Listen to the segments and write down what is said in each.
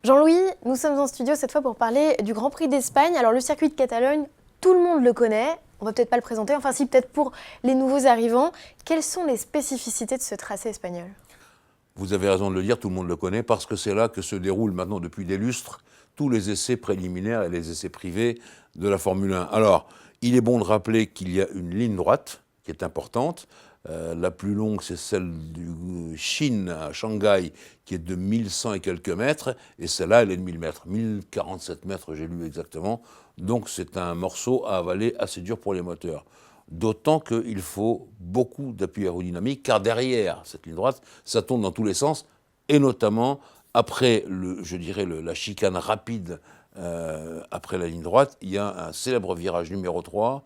Jean-Louis, nous sommes en studio cette fois pour parler du Grand Prix d'Espagne. Alors le circuit de Catalogne, tout le monde le connaît, on va peut-être pas le présenter, enfin si peut-être pour les nouveaux arrivants. Quelles sont les spécificités de ce tracé espagnol? Vous avez raison de le dire, tout le monde le connaît, parce que c'est là que se déroulent maintenant depuis des lustres tous les essais préliminaires et les essais privés de la Formule 1. Alors, il est bon de rappeler qu'il y a une ligne droite qui est importante. La plus longue, c'est celle du Chine à Shanghai, qui est de 1100 et quelques mètres, et celle-là, elle est de 1000 mètres, 1047 mètres, j'ai lu exactement. Donc c'est un morceau à avaler assez dur pour les moteurs. D'autant qu'il faut beaucoup d'appui aérodynamique, car derrière cette ligne droite, ça tourne dans tous les sens, et notamment après, la chicane rapide après la ligne droite, il y a un célèbre virage numéro 3,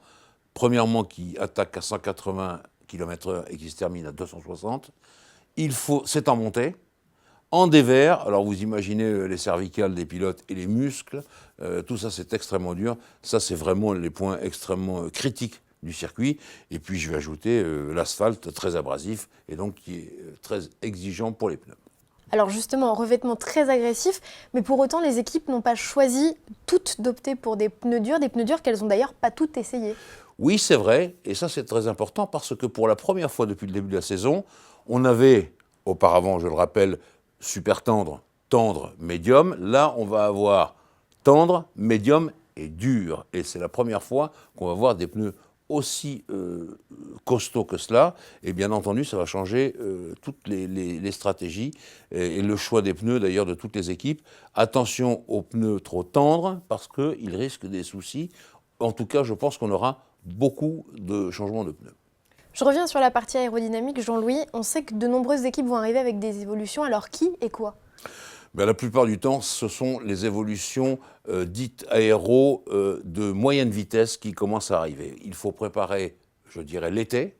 premièrement qui attaque à 180 km/h et qui se termine à 260. C'est en montée, en dévers. Alors vous imaginez les cervicales des pilotes et les muscles, tout ça c'est extrêmement dur. Ça c'est vraiment les points extrêmement critiques du circuit. Et puis je vais ajouter l'asphalte très abrasif et donc qui est très exigeant pour les pneus. Alors justement, revêtement très agressif, mais pour autant les équipes n'ont pas choisi toutes d'opter pour des pneus durs qu'elles n'ont d'ailleurs pas toutes essayées. Oui, c'est vrai, et ça c'est très important parce que pour la première fois depuis le début de la saison, on avait auparavant, je le rappelle, super tendre, tendre, médium. Là, on va avoir tendre, médium et dur. Et c'est la première fois qu'on va voir des pneus aussi costauds que cela. Et bien entendu, ça va changer toutes les stratégies et le choix des pneus d'ailleurs de toutes les équipes. Attention aux pneus trop tendres parce qu'ils risquent des soucis. En tout cas, je pense qu'on aura beaucoup de changements de pneus. Je reviens sur la partie aérodynamique, Jean-Louis. On sait que de nombreuses équipes vont arriver avec des évolutions, alors qui et quoi? La plupart du temps, ce sont les évolutions dites aéro de moyenne vitesse qui commencent à arriver. Il faut préparer, je dirais, l'été,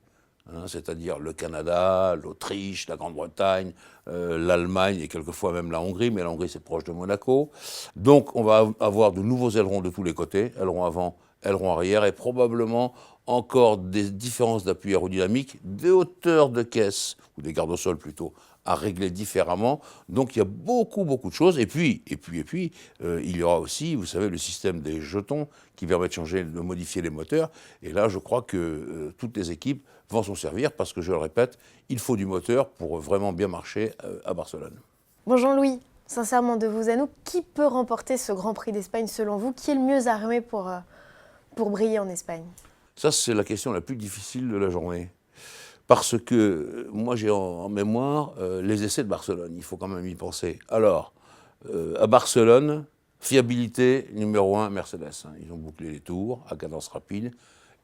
c'est-à-dire le Canada, l'Autriche, la Grande-Bretagne, l'Allemagne et quelquefois même la Hongrie, mais la Hongrie c'est proche de Monaco. Donc on va avoir de nouveaux ailerons de tous les côtés, ailerons avant, ailerons arrière, et probablement encore des différences d'appui aérodynamique, des hauteurs de caisse, ou des gardes au sol plutôt, à régler différemment. Donc il y a beaucoup de choses. Et puis, il y aura aussi, vous savez, le système des jetons qui permet de changer, de modifier les moteurs. Et là, je crois que toutes les équipes vont s'en servir parce que, je le répète, il faut du moteur pour vraiment bien marcher à Barcelone. Bon Jean-Louis, sincèrement de vous à nous, qui peut remporter ce Grand Prix d'Espagne selon vous? Qui est le mieux armé pour briller en Espagne? Ça, c'est la question la plus difficile de la journée. Parce que moi, j'ai en mémoire les essais de Barcelone. Il faut quand même y penser. Alors, à Barcelone, fiabilité numéro 1, Mercedes. Ils ont bouclé les tours à cadence rapide.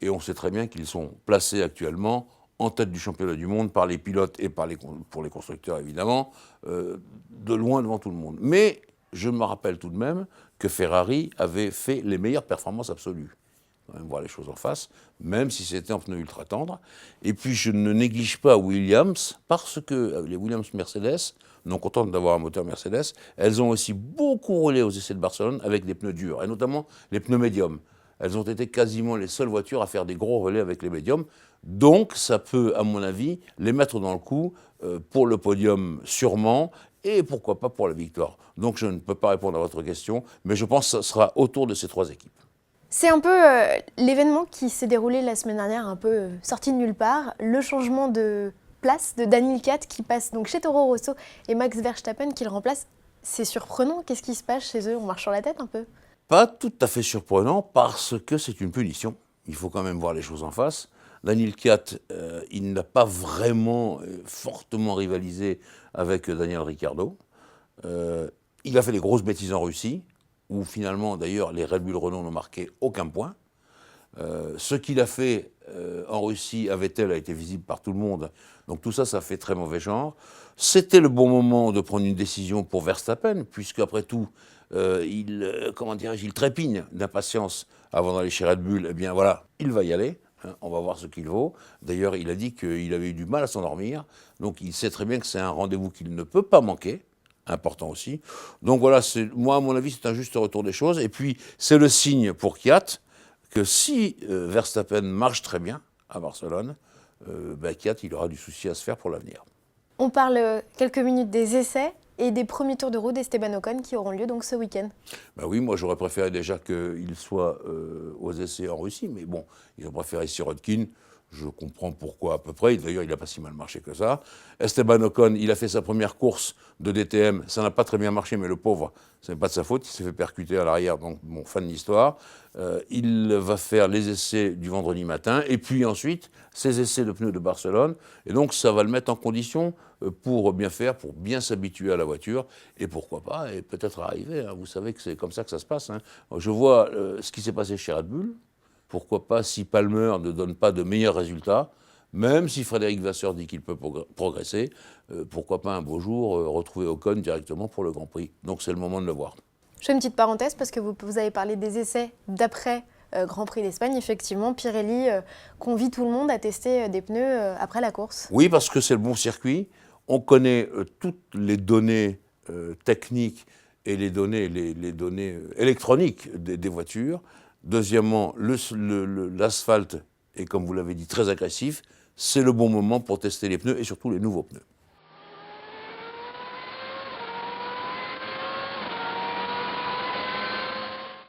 Et on sait très bien qu'ils sont placés actuellement en tête du championnat du monde par les pilotes et pour les constructeurs, évidemment, de loin devant tout le monde. Mais je me rappelle tout de même que Ferrari avait fait les meilleures performances absolues. On va même voir les choses en face, même si c'était en pneu ultra tendre. Et puis je ne néglige pas Williams, parce que les Williams Mercedes, non contentes d'avoir un moteur Mercedes, elles ont aussi beaucoup roulé aux essais de Barcelone avec des pneus durs, et notamment les pneus médiums. Elles ont été quasiment les seules voitures à faire des gros relais avec les médiums. Donc ça peut, à mon avis, les mettre dans le coup pour le podium sûrement, et pourquoi pas pour la victoire. Donc je ne peux pas répondre à votre question, mais je pense que ce sera autour de ces trois équipes. C'est un peu l'événement qui s'est déroulé la semaine dernière, un peu sorti de nulle part, le changement de place de Daniil Kvyat qui passe donc chez Toro Rosso et Max Verstappen qui le remplace. C'est surprenant, qu'est-ce qui se passe chez eux? On marche sur la tête un peu? Pas tout à fait surprenant parce que c'est une punition. Il faut quand même voir les choses en face. Daniil Kvyat, il n'a pas vraiment fortement rivalisé avec Daniel Ricciardo. Il a fait des grosses bêtises en Russie, où finalement, d'ailleurs, les Red Bull Renault n'ont marqué aucun point. Ce qu'il a fait en Russie à Vettel a été visible par tout le monde. Donc tout ça, ça fait très mauvais genre. C'était le bon moment de prendre une décision pour Verstappen, puisque après tout, il trépigne d'impatience avant d'aller chez Red Bull. Eh bien voilà, il va y aller. On va voir ce qu'il vaut. D'ailleurs, il a dit qu'il avait eu du mal à s'endormir. Donc il sait très bien que c'est un rendez-vous qu'il ne peut pas manquer. Important aussi. Donc voilà, moi, à mon avis, c'est un juste retour des choses. Et puis, c'est le signe pour Kvyat que si Verstappen marche très bien à Barcelone, Kvyat, il aura du souci à se faire pour l'avenir. On parle quelques minutes des essais. et des premiers tours de roue d'Esteban Ocon qui auront lieu donc ce week-end. Ben oui, moi j'aurais préféré déjà qu'il soit aux essais en Russie, mais bon, ils ont préféré Sirotkin. Je comprends pourquoi à peu près. D'ailleurs, il n'a pas si mal marché que ça. Esteban Ocon, il a fait sa première course de DTM. Ça n'a pas très bien marché, mais le pauvre, ce n'est pas de sa faute. Il s'est fait percuter à l'arrière, donc bon, fin de l'histoire. Il va faire les essais du vendredi matin, et puis ensuite, ses essais de pneus de Barcelone. Et donc, ça va le mettre en condition pour bien faire, pour bien s'habituer à la voiture, et pourquoi pas, et peut-être arriver. Hein. Vous savez que c'est comme ça que ça se passe. Hein. Je vois ce qui s'est passé chez Red Bull. Pourquoi pas, si Palmer ne donne pas de meilleurs résultats, même si Frédéric Vasseur dit qu'il peut progresser, pourquoi pas un beau jour retrouver Ocon directement pour le Grand Prix. Donc c'est le moment de le voir. Je fais une petite parenthèse parce que vous avez parlé des essais d'après Grand Prix d'Espagne. Effectivement, Pirelli convie tout le monde à tester des pneus après la course. Oui, parce que c'est le bon circuit. On connaît toutes les données techniques et les données électroniques des voitures. Deuxièmement, l'asphalte est, comme vous l'avez dit, très agressif. C'est le bon moment pour tester les pneus et surtout les nouveaux pneus.